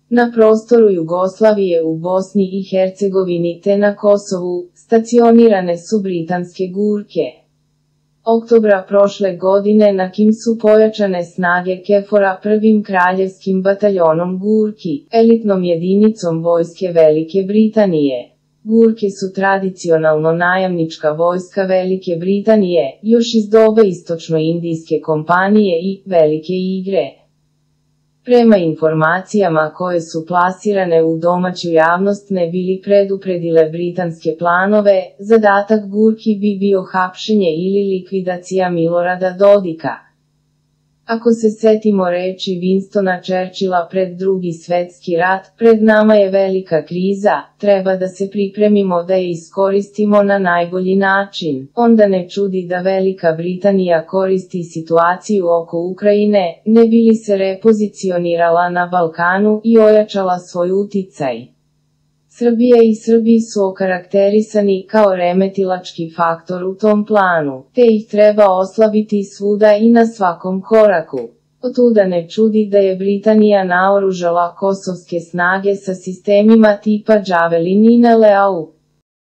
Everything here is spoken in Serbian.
Na prostoru Jugoslavije u Bosni i Hercegovini te na Kosovu, stacionirane su britanske gurke. Oktobra prošle godine na Kim su pojačane snage KFOR-a prvim kraljevskim bataljonom gurki, elitnom jedinicom vojske Velike Britanije. Gurke su tradicionalno najamnička vojska Velike Britanije, još iz doba Istočno-Indijske kompanije i Velike igre. Prema informacijama koje su plasirane u domaću javnost ne bili predupredile britanske planove, zadatak gurki bi bio hapšenje ili likvidacija Milorada Dodika. Ako se setimo reči Winstona Churchilla pred Drugi svetski rat, pred nama je velika kriza, treba da se pripremimo da je iskoristimo na najbolji način. Onda ne čudi da Velika Britanija koristi situaciju oko Ukrajine, ne bi li se repozicionirala na Balkanu i ojačala svoj uticaj. Srbija i Srbi su okarakterisani kao remetilački faktor u tom planu, te ih treba oslabiti svuda i na svakom koraku. Otuda ne čudi da je Britanija naoružala kosovske snage sa sistemima tipa Javelin i Neleau.